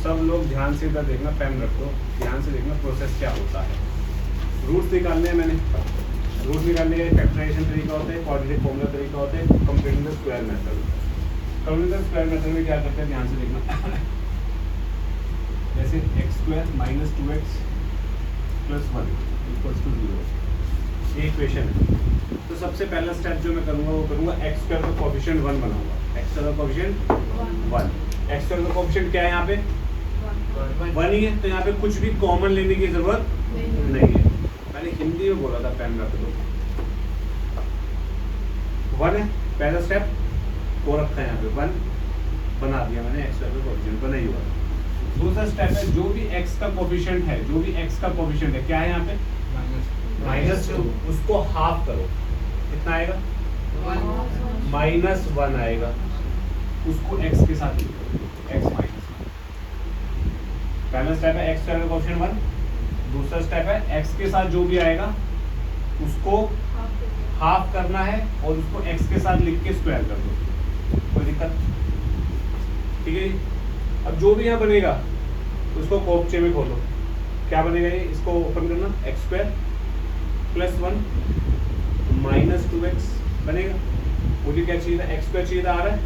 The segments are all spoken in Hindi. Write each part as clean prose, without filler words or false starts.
सब लोग ध्यान से इधर देखना, पेन रख दो, ध्यान से देखना प्रोसेस क्या होता है। रूट्स निकालने हैं मैंने, रूट निकालने का फैक्टराइजेशन तरीका होता है, क्वाड्रेटिक फॉर्मूला तरीका होता है, completing the square method. Completing the square method में क्या करते हैं ध्यान से देखना। जैसे x square minus 2x plus 1 equals to 0, ये इक्वेशन है। तो सबसे पहला स्टेप जो मैं करूँगा वो करूँगा एक्स स्क्वायर का कोफिशिएंट 1 बनाऊंगा। एक्स स्क्वायर का कोफिशिएंट 1, एक्स स्क्वायर का कोफिशिएंट क्या है यहाँ पे 1 ही है, तो यहाँ पे कुछ भी कॉमन लेने की जरूरत नहीं है। मैंने हिंदी में बोला था, पेन रख दो। 1 है पहला स्टेप, वो रखा है यहाँ पे 1 बना दिया मैंने, एक्स स्क्वायर का कोफिशिएंट बना ही हुआ। दूसरा स्टेप है जो भी x का कोफिशिएंट है, जो भी x का कोफिशिएंट है क्या है यहाँ पे -2, उसको हाफ करो, कितना आएगा -1 आएगा, उसको x के साथ लिखो, x -1। पहला स्टेप है x का कोफिशिएंट 1, दूसरा स्टेप है x के साथ जो भी आएगा उसको हाफ करना है और उसको x के साथ लिख के स्क्वायर कर दो, कोई दिक्कत, ठीक है। अब जो भी यहाँ बनेगा उसको कोफचे में खोलो, क्या बनेगा ये, इसको ओपन करना, x square plus 1 minus 2x बनेगा। मुझे क्या चाहिए था, एक्स स्क्वायर चाहिए था, आ रहा है,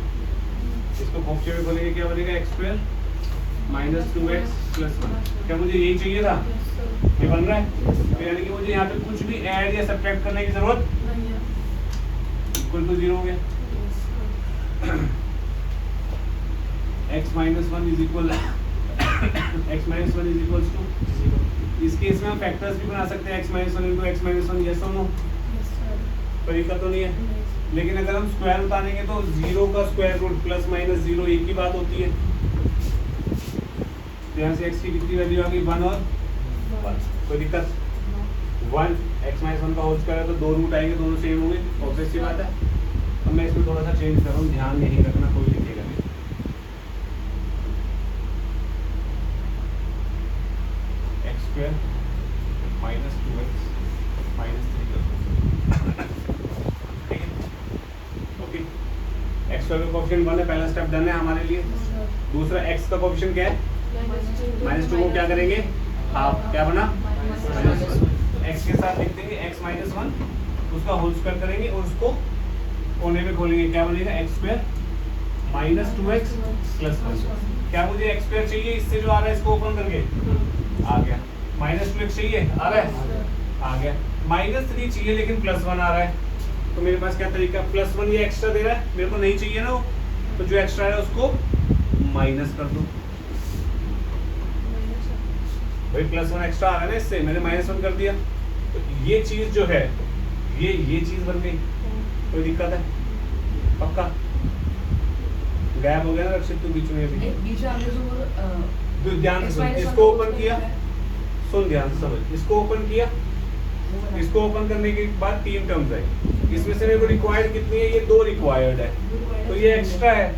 इसको कोफचे में खोलेंगे, क्या बनेगा x square minus 2x plus 1। क्या मुझे यही चाहिए था, ये बन रहा है, तो यानी कि मुझे यहाँ पे कुछ भी ऐड या सब्ट्रैक्ट करने की जरूरत नहीं है, इक्वल टू 0 हो गया। x minus 1 is equal x minus 1 is equals to 0। इस केस में हम फैक्टर्स भी बना सकते हैं, x minus 1 into x minus 1, yes और नो, कोई दिक्कत तो नहीं है। लेकिन अगर हम स्क्वायर उतारेंगे तो 0 का स्क्वायर रूट प्लस माइनस 0 एक ही बात होती है। तो यहाँ से x की कितनी वैल्यू आ गई 1 और 1, कोई दिक्कत 1 x माइनस 1 का होल स्क्वायर है तो दो रूट आएंगे, दोनों सेम होंगे, ऑब्वियस सी बात है। अब मैं इसमें थोड़ा सा चेंज कर रहा हूँ, ध्यान यही रखना, कोई लिखेगा नहीं। स्क्वायर माइनस 2x माइनस 3 कर दो, ठीक है, ओके। एक्स स्क्वायर का कोफिशिएंट 1 है, पहला स्टेप डन है हमारे लिए। दूसरा x का कोफिशिएंट क्या है -2 को क्या करेंगे हाफ, क्या बना x के साथ लिख देंगे x माइनस 1, उसका होल स्क्वायर करेंगे और उसको कोने में खोलेंगे, क्या बनेगा x square minus 2x plus 1। क्या मुझे एक्स स्क्वायर चाहिए, इससे जो आ रहा है इसको ओपन करके आ गया, माइनस 2x चाहिए, आ रहा है, आ गया, -3 चाहिए लेकिन +1 आ रहा है, तो मेरे पास क्या तरीका, +1 ये एक्स्ट्रा दे रहा है, मेरे को नहीं चाहिए ना वो, तो जो एक्स्ट्रा है उसको माइनस कर दो। भाई +1 एक्स्ट्रा आ रहा है ना, इससे मैंने -1 कर दिया, तो ये चीज जो है ये चीज बन गई, कोई दिक्कत है, पक्का गायब हो गया ना रक्षित, तो बीच में ध्यान से इसको ओपन किया, सुन ध्यान से समझ, इसको ओपन किया, इसको ओपन करने के बाद 3 टर्म्स आई, इसमें से मेरे को रिक्वायर्ड कितनी है, ये 2 रिक्वायर्ड है, तो ये एक्स्ट्रा है,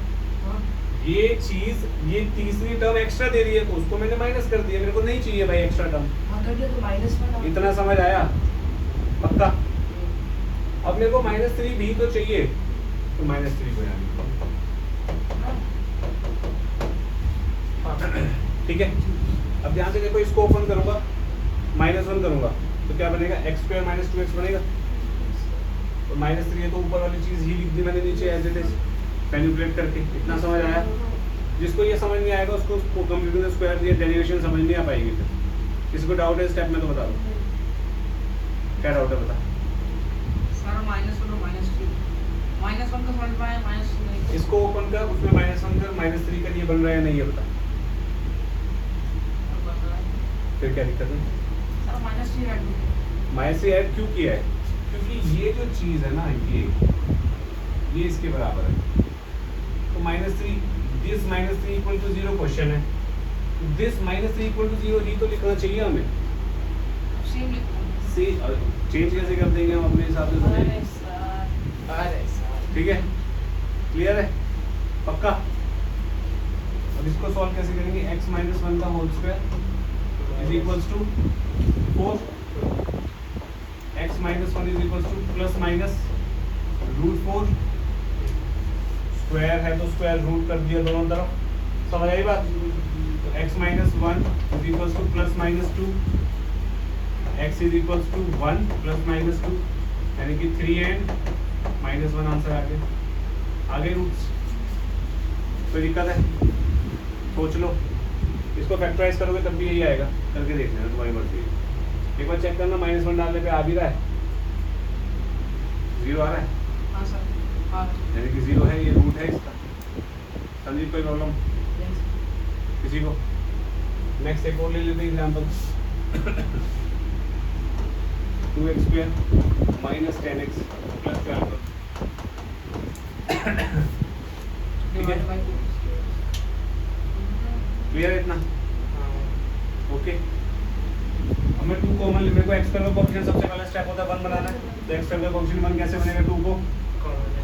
ये चीज ये तीसरी टर्म एक्स्ट्रा दे रही है, तो उसको मैंने माइनस कर दिया, मेरे को नहीं चाहिए भाई एक्स्ट्रा टर्म, इतना समझ आया, पक्का। अब मेरे को -3 भी तो चाहिए, तो -3 को यहाँ ठीक है। अब ध्यान से देखो, इसको ओपन करूंगा, -1 करूंगा, तो क्या बनेगा x स्क्वायर माइनस 2x बनेगा, तो -3 है तो ऊपर वाली चीज ही लिख दी मैंने नीचे एज इट इज मैनिपुलेट करके, इतना समझ आया। जिसको ये समझ नहीं आएगा उसको कंप्यूटिंग द स्क्वायर या डेरिवेशन समझ नहीं आ पाएगी। फिर किसी को डाउट है स्टेप में तो बता दो, क्या डाउट है बता। सर -1 और -3 -1 का समझ पाए, -2 नहीं। इसको ओपन कर, उसमें -1 कर, -3 कर, ये बन रहा है नहीं, ये बता फिर क्या दिक्कत है। सर -3 ऐड -3 ऐड क्यों किया है, क्योंकि ये जो चीज है ना ये इसके बराबर है, तो -3 दिस -3 इक्वल टू 0 क्वेश्चन है, दिस -3 इक्वल टू 0 ही तो लिखना चाहिए हमें, सेम लिखो, सी चेंज कैसे कर देंगे हम अपने हिसाब से, अरे सर ठीक है, क्लियर है, पक्का। अब इसको सॉल्व कैसे करेंगे, x माइनस 1 का whole square is equals to 4, x minus 1 is equals to plus minus √4, square है तो स्क्वायर रूट कर दिया दोनों तरफ, समझ आई बात। तो x minus 1 is equals to plus minus 2, x is equals to 1 plus minus 2, यानी कि 3 एंड माइनस 1 आंसर आ गया। आगे रूट्स कोई दिक्कत है? सोच लो, इसको फैक्टराइज करोगे तब भी यही आएगा, करके देख लेना, तुम्हारी मर्जी है। एक बार चेक करना, -1 डालने पे आ भी रहा है, 0 आ रहा है, हाँ सर, हाँ यानी कि 0 है, ये रूट है इसका। संदीप कोई प्रॉब्लम यस किसी को? नेक्स्ट एक और ले लेते हैं example. 2x² minus 10x plus 12। ठीक है, डिवाइड बाय 2 क्लियर है इतना? ओके, अब मैं 2 कॉमन ले, मेरे को x² का कोएफिशिएंट सबसे पहला स्टेप होता है 1 बनाना है, तो x² का कोएफिशिएंट 1 कैसे बनेगा? 2 को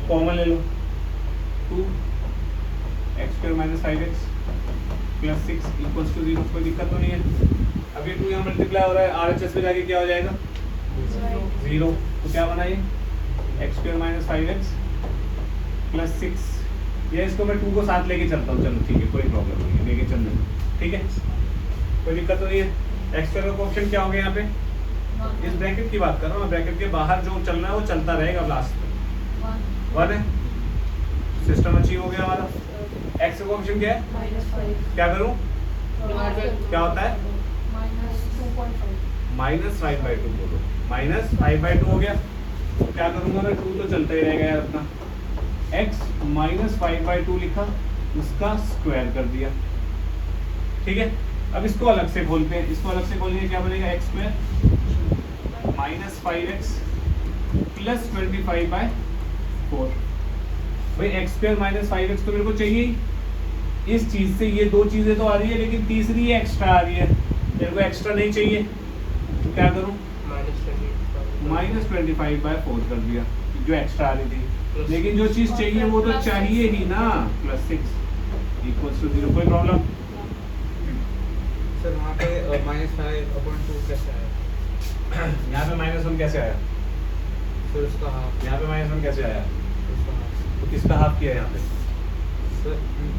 कॉमन ले लो, 2 x² minus 5x plus 6 equals to 0। कोई दिक्कत तो नहीं है? अब ये 2 यहाँ मल्टीप्लाई हो रहा है, RHS में जाके क्या हो जाएगा? 0। तो क्या बना ये? x² minus 5x plus 6। या इसको मैं 2 को साथ लेके चलता हूँ, चलो ठीक है, कोई प्रॉब्लम नहीं है, लेके चल रहे, ठीक है, कोई दिक्कत तो नहीं है? x² का कोएफिशिएंट क्या हो गया यहाँ पे? इस ब्रैकेट की बात कर रहा हूँ, ब्रैकेट के बाहर जो चल रहा है वो चलता रहेगा, लास्ट में 1 है, सिस्टम अचीव हो गया हमारा। x का कोएफिशिएंट क्या है? क्या करूँ? क्या होता है? -5/2 बोलो, -5/2 हो गया। तो क्या करूँगा मैं? 2 तो चलता ही रहेगा यार अपना, x -5/2 लिखा, उसका स्क्वायर कर दिया, ठीक है। अब इसको अलग से खोलते हैं, इसको अलग से खोलेंगे, क्या बनेगा? x² minus 5x plus 25/4। भाई x² माइनस 5x तो मेरे को चाहिए ही, इस चीज से ये 2 चीजें तो आ रही है, लेकिन तीसरी एक्स्ट्रा आ रही है, मेरे को एक्स्ट्रा नहीं चाहिए, तो क्या करूँ? -25/4 कर दिया, जो एक्स्ट्रा आ रही थी, लेकिन जो चीज चाहिए वो तो चाहिए ही ना, +6 इक्वल्स टू 0। कोई प्रॉब्लम? सर वहाँ पे -5/2 कैसे आया? यहाँ पे -1 कैसे आया? सर उसका हाफ, यहाँ पे -1 कैसे आया? उसका हाफ तो किसका हाफ किया है यहाँ पे? सर,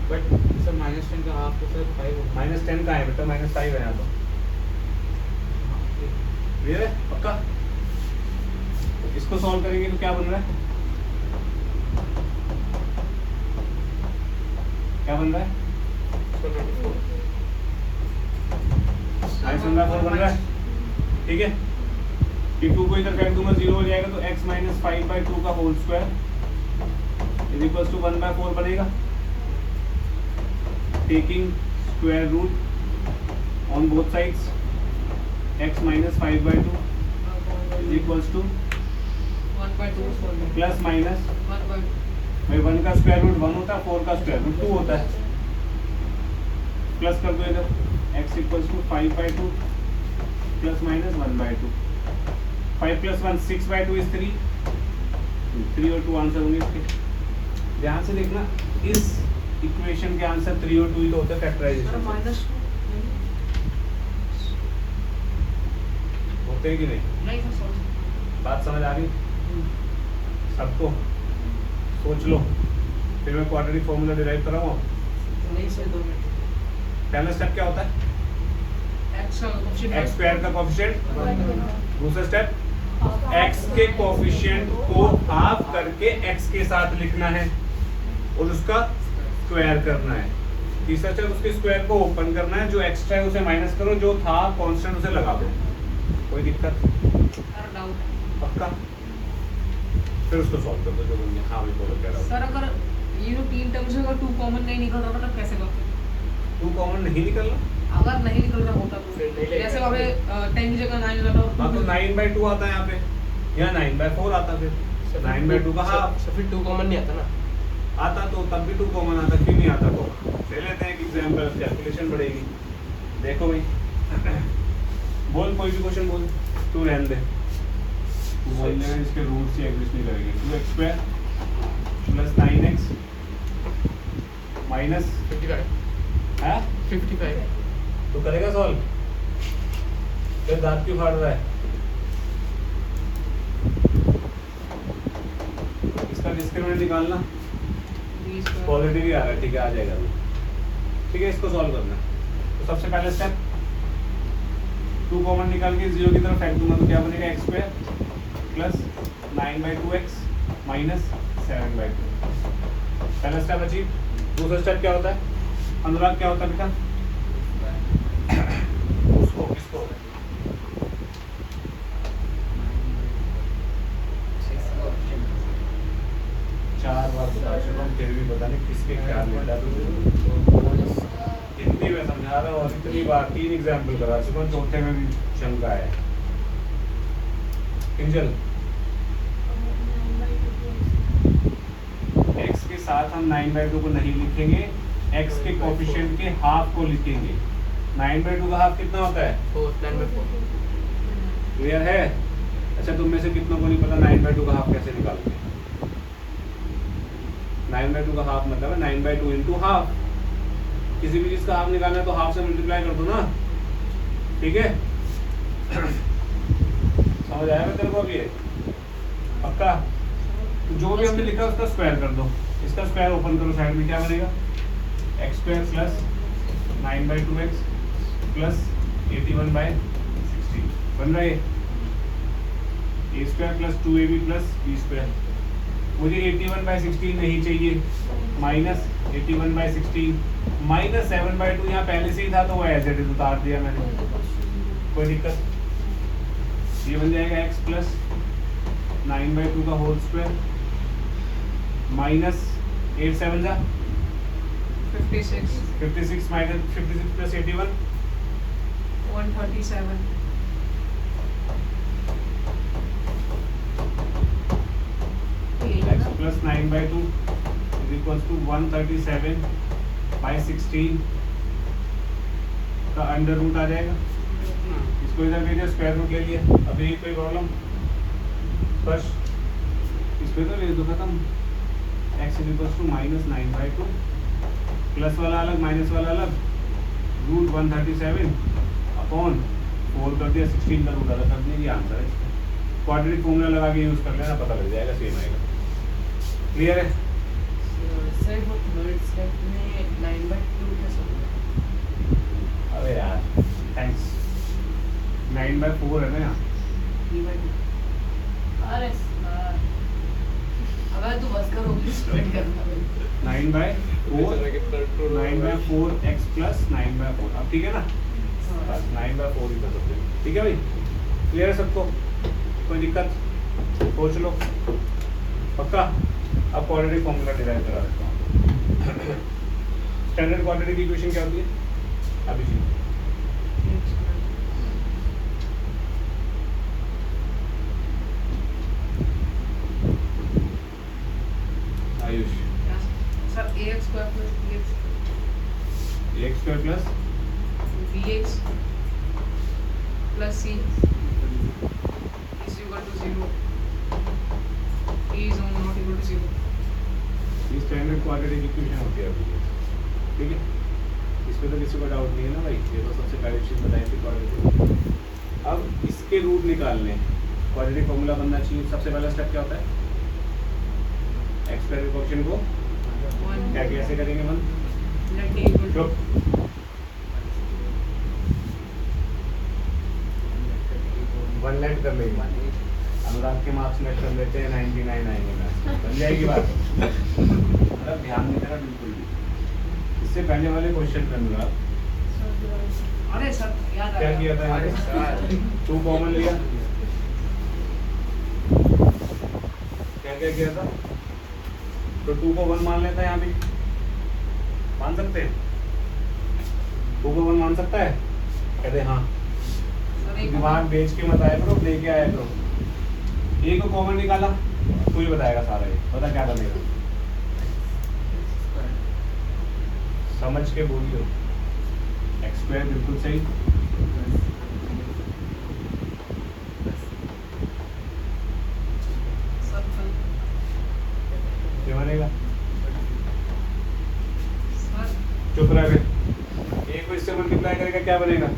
बट सर -10 का हाफ तो सर 5 होगा। -10 का है बेटा, -5 है यहाँ तो, क्लियर है? पक्का? इसको सॉल्व करेंगे तो क्या बन रहा है? क्या बन रहा है? -4 बन रहा है, ठीक है। कि 2 को इधर फेंक दूंगा, 0 हो जाएगा, तो x माइनस 5/2 का whole square is equals to 1/4 बनेगा। Taking square root on both sides, x minus 5/2 is equals to 1/2 plus minus, 1/2 भाई 1 का स्क्वायर रूट 1 होता है, 4 का स्क्वायर रूट 2 होता है, प्लस कर दो इधर, x equals to 5/2 plus minus 1/2, 5 + 1 6/2 is 3, 3 और 2 आंसर होंगे इसके। ध्यान से देखना, इस इक्वेशन के आंसर 3 और 2 ही तो होते हैं सर फैक्टराइजेशन -2 होते हैं कि नहीं? नहीं सर, सॉरी बात समझ आ रही सबको? सोच लो, फिर मैं क्वाड्रेटिक फॉर्मूला डिराइव कराऊंगा। नहीं सर, 2 मिनट। पहला स्टेप क्या होता है? x² का कोएफिशिएंट, दूसरा स्टेप x के कोएफिशिएंट को हाफ करके x के साथ लिखना है और उसका स्क्वायर करना है। तीसरा स्टेप उसके स्क्वायर को ओपन करना है, जो एक्स्ट्रा है उसे माइनस करो, जो था कांस्टेंट उसे लगा दो। कोई दिक्कत? सर डाउट है पक्का? फिर उसको सॉल्व कर दो जो बन गया। हाँ भाई बोलो क्या डाउट? सर, अगर ये जो 3 टर्म से अगर 2 कॉमन नहीं निकल रहा था तब कैसे करते? 2 कॉमन नहीं निकलना, अगर नहीं निकल रहा होता तो फिर नहीं जैसे लेगा। वहाँ पे 10 की जगह 9 लगा हाँ तो 9/2 आता है यहाँ पे, या 9/4 आता, फिर 9/2 का हाफ सर फिर 2 कॉमन नहीं आता ना? आता, तो तब भी 2 कॉमन आता, क्यों नहीं आता? तो ले लेते हैं एक एग्जाम्पल, कैलकुलेशन बढ़ेगी। देखो भाई, बोल कोई भी क्वेश्चन बोल, तू रहने दे, तू बोल देना, इसके रूट्स ही एग्जिस्ट नहीं करेंगे। 2x² प्लस 9x माइनस 55 है, 55 तो करेगा सॉल्व? फिर दांत क्यों फाड़ रहा है? इसका डिस्क्रिमिनेंट निकालना, पॉजिटिव ही आ रहा है, ठीक है, आ जाएगा अभी। ठीक है, इसको सॉल्व करना, तो सबसे पहले स्टेप 2 कॉमन निकाल के 0 की तरफ फेंक दूंगा तो क्या बनेगा x square plus 9/2x minus 7/2। पहला स्टेप अचीव। दूसरा स्टेप क्या होता है अनुराग, क्या होता है बेटा? उसको किसको 4 बार बता चुका हूँ, फिर भी पता नहीं किसके क्या मिला। हिंदी में समझा रहा हूँ और इतनी बार 3 एग्जाम्पल करा चुका हूँ, चौथे में भी शंका है। किंजल x के साथ हम 9/2 को नहीं लिखेंगे, x के कोफिशिएंट के हाफ को लिखेंगे। 9/2 का हाफ कितना होता है? 10/4। क्लियर है? अच्छा, तुम में से कितनों को नहीं पता 9/2 का हाफ कैसे निकालते हैं? 9/2 का हाफ मतलब है 9/2 इंटू हाफ। किसी भी चीज का हाफ निकालना है तो हाफ से मल्टीप्लाई कर दो ना, ठीक है? समझ आया तेरे को? अभी ये पक्का? तो जो भी हमने लिखा उसका स्क्वायर कर दो। इसका स्क्वायर ओपन करो, साइड में क्या बनेगा? x square plus 9/2x plus 81/16 बन रहा है। a square plus 2ab plus b square. मुझे 81/16 नहीं चाहिए, माइनस 81/16 माइनस 7/2 यहाँ पहले से ही था तो वो एज इट इज उतार दिया मैंने, कोई दिक्कत? ये बन जाएगा x प्लस 9/2 का होल स्क्वायर माइनस 8 7 जा 56 minus 56 plus 81 137। x plus 9/2 is equals to 137/16 का अंडर रूट आ जाएगा। इसको इधर भेजा, स्क्वायर रूट ले लिया। अभी कोई प्रॉब्लम? बस इसको इधर भेज दो, खत्म। x is equals to minus 9/2 plus वाला अलग माइनस वाला अलग, रूट 137 अपॉन 4 कर दिया, 16 का रूट अलग कर दिया। ये आंसर है। क्वाड्रेटिक फॉर्मूला लगा के यूज कर लेना, पता लग जाएगा, सेम आएगा। क्लियर है? सर वो थर्ड स्टेप में 9/2 कैसे होगा? अबे यार थैंक्स, 9/4 है ना यहाँ। 3/2। अरे सर अगर तू बस करोगी स्टूडेंट करना 9/4 x प्लस 9/4। अब ठीक है ना? बस 9/4 ही कर सकते हैं। ठीक है भाई? क्लियर है सबको? कोई दिक्कत? सोच लो, पक्का? अब क्वाड्रेटिक फॉर्मूला डिराइव करा देता हूँ। स्टैंडर्ड क्वाड्रेटिक इक्वेशन क्या होती है? अभी जी Ayush, sir ax square plus x square plus bx plus c is equal to 0. a is not equal to 0. ये स्टैंडर्ड क्वाड्रेटिक इक्वेशन होती है अभी। ठीक है? इसमें तो किसी को डाउट नहीं है ना भाई, ये तो सबसे पहले चीज बताई थी क्वाड्रेटिक। अब इसके रूट निकालने, क्वाड्रेटिक फॉर्मूला बनना चाहिए। सबसे पहला स्टेप क्या होता है? x स्क्वायर के क्वेश्चन को 1 क्या कैसे करेंगे मन? let a equal to चुप। 1 लेट कर लेंगे, अनुराग के मार्क्स लेट कर लेते हैं, 99 आएंगे मैथ्स में, बन जाएगी बात। मतलब ध्यान नहीं देना बिल्कुल भी। इससे पहले वाले क्वेश्चन पे अनुराग अरे सर याद आ क्या गया। किया था यहाँ पे? 2 कॉमन लिया, क्या क्या किया था? तो 2 को 1 मान लेता है, यहाँ भी मान सकते हैं? 2 को 1 मान सकता है? कहते हैं हाँ। सर एक दिमाग बेच के मत आया करो, लेके आया करो। ए को कॉमन निकाला, तू ही बताएगा सारा। ये पता क्या बनेगा? समझ के बोलियो। x स्क्वायर बिल्कुल सही, सर क्या बनेगा? सर चुप रह फिर। ए को इससे मल्टीप्लाई करेगा क्या बनेगा?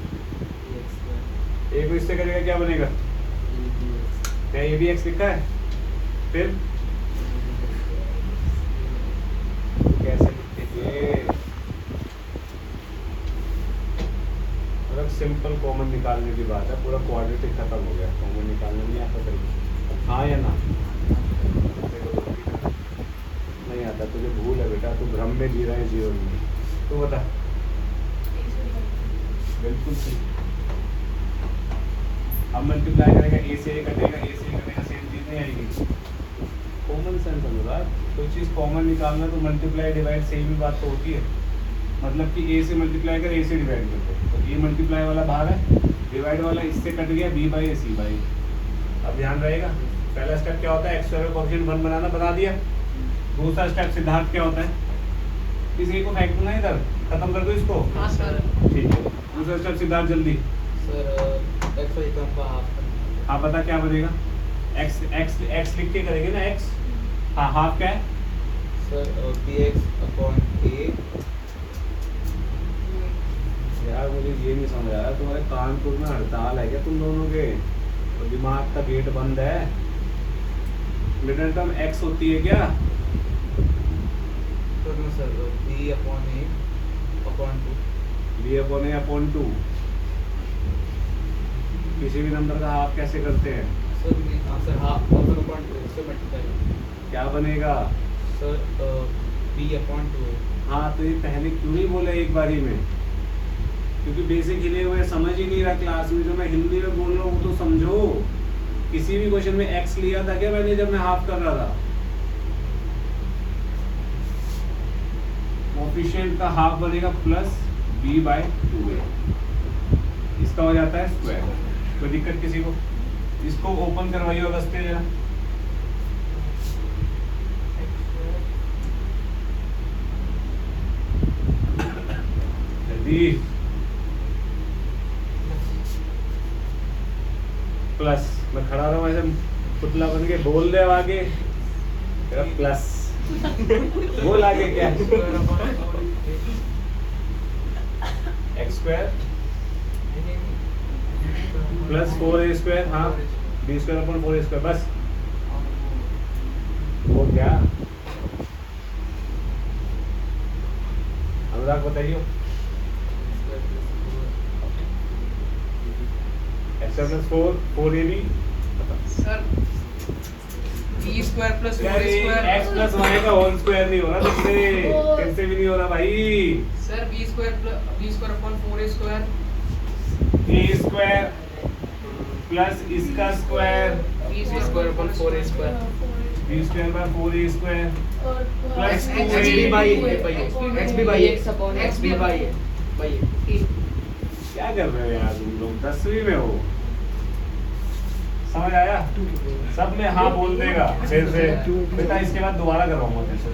ए को इससे करेगा क्या बनेगा? क्या ये भी x लिखा है? फिर कैसे लिखेंगे? मतलब सिंपल कॉमन निकालने की बात है, पूरा क्वाड्रेटिक खत्म हो गया, कॉमन निकालना नहीं आता तेरे को, हाँ या ना? देखो तो नहीं आता तुझे, भूल है बेटा, तू भ्रम में जी रहा है जीवन में। तू बता। बिल्कुल सही। अब मल्टीप्लाई करेगा, ए से ए कटेगा, ए से ए कटेगा, सेम चीज नहीं आएगी। कॉमन सेंस अनुसार कोई चीज़ कॉमन निकालना तो मल्टीप्लाई डिवाइड सेम ही बात तो होती है। मतलब कि ए से मल्टीप्लाई कर, ए से डिवाइड कर दो, तो ए मल्टीप्लाई वाला भाग है, डिवाइड वाला इससे कट गया, B by A C by. अब ध्यान रहेगा, पहला स्टेप क्या होता है, एक्स स्क्वायर का कोएफिशिएंट 1 बनाना, बता दिया। दूसरा स्टेप सिद्धांत क्या होता है, इस ए को फेंक दो ना इधर, खत्म कर दो इसको। हाँ सर। ठीक है, दूसरा स्टेप सिद्धांत जल्दी। सर एक्स वाई टर्म का हाफ। हाँ पता क्या बनेगा, एक्स एक्स एक्स लिख के करेंगे ना, एक्स। हाँ हाफ क्या है सर bx अपॉन a। यार मुझे ये नहीं समझ आ रहा, तुम्हारे कानपुर में हड़ताल है क्या तुम दोनों के, तो दिमाग का गेट बंद है। मिडिल टर्म एक्स होती है क्या? तो no sir b upon a upon 2। B upon A upon 2। किसी भी नंबर का हाफ कैसे करते हैं? सर नहीं आंसर हाफ अपॉन 2 से मल्टीप्लाई। क्या बनेगा? Sir b upon 2। हाँ तो ये पहले क्यों नहीं बोला एक बारी में? क्योंकि बेसिक हिले हुए समझ ही नहीं रहा क्लास में, जो मैं हिंदी में बोल रहा हूँ वो तो समझो। किसी भी क्वेश्चन में एक्स लिया था क्या मैंने जब मैं हाफ कर रहा था? कोएफिशिएंट का हाफ बनेगा प्लस b बाय 2a, इसका हो जाता है स्क्वायर। कोई दिक्कत किसी को? इसको ओपन करवाइए अगस्त्य जरा। जल्दी। प्लस, मैं खड़ा रहा हूँ ऐसे पुतला बन के, बोल दे अब आगे प्लस। बोल आगे क्या? X square plus 4a square, हाँ b square upon 4a square, बस। वो क्या? अनुराग बताइए। X plus 4ab sir b square plus 4a यार स्क्वायर। एक्स प्लस वाई का होल स्क्वायर नहीं हो रहा तुमसे, कैसे भी नहीं हो रहा भाई। Sir b square upon 4a square. A square plus इसका square, b square upon 4a square. b square by 4a square प्लस xb by a क्या कर रहे हो यार तुम लोग? 10वीं में हो, समझ आया? सब में हाँ बोल देगा फिर से बेटा, इसके बाद दोबारा करवाऊंगा तेरे से,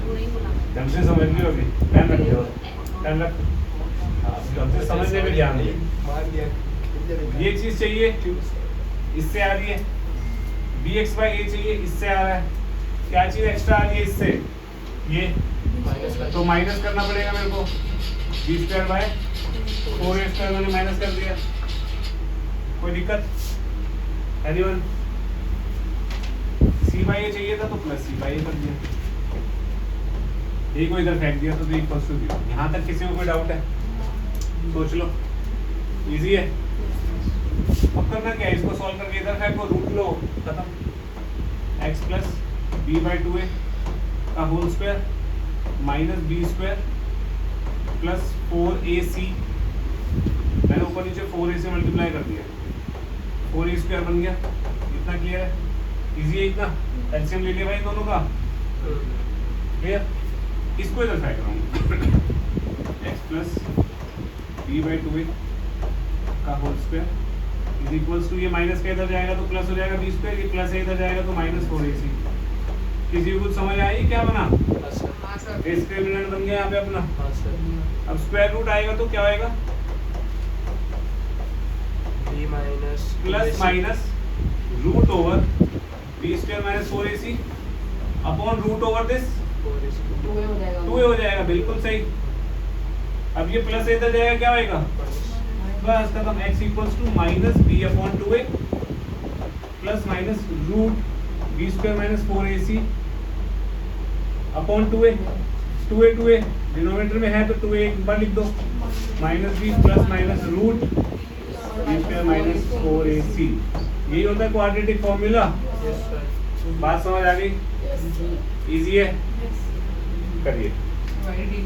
ढंग से समझ लियो। अभी ध्यान रखियो, ध्यान रख, ढंग से समझने में ध्यान दिए। ये चीज चाहिए, इससे आ रही है, bx by a चाहिए, इससे आ रहा है। क्या चीज एक्स्ट्रा आ रही है इससे? ये तो माइनस करना पड़ेगा मेरे को। b square by 4a square मैंने माइनस कर दिया। कोई दिक्कत? एनीवन? c by a चाहिए था तो प्लस c by a कर दिया, एक को इधर फेंक दिया तो इक्वल्स टू 0। यहाँ तक किसी को कोई डाउट है? सोच लो, इजी है। अब करना क्या है, इसको सॉल्व करके इधर फेंको, रूट लो, खत्म। x plus b by 2a का whole square minus b square plus 4ac, मैंने ऊपर नीचे 4a से मल्टीप्लाई कर दिया, 4a स्क्वायर बन गया। इतना क्लियर है? इजी है इतना? एलसीएम ले लिया भाई दोनों का, क्लियर? इसको इधर फेंक रहा हूँ, x plus b by 2a का whole square is equals to, ये माइनस का इधर जाएगा तो प्लस हो जाएगा b स्क्वायर, ये प्लस है इधर जाएगा तो माइनस 4ac। किसी को कुछ समझ आई क्या बना? हाँ सर। डिस्क्रिमिनेंट बन गया यहाँ पे अपना। हाँ सर। अब स्क्वायर रूट आएगा तो क्या आएगा? b minus plus minus root over b square minus 4ac upon root over this 2a हो जाएगा। 2a हो जाएगा, बिल्कुल सही। अब ये प्लस इधर जाएगा, क्या होएगा? बस खत्म। x equals to minus b upon 2a plus minus root b square minus 4ac upon 2a। 2a denominator में है तो 2a एक बार लिख दो, minus b plus minus root b B square minus 4ac यही होता है क्वाड्रेटिक फॉर्मूला। Yes, sir. बात समझ आ गई? इजी है, करिए। वेरी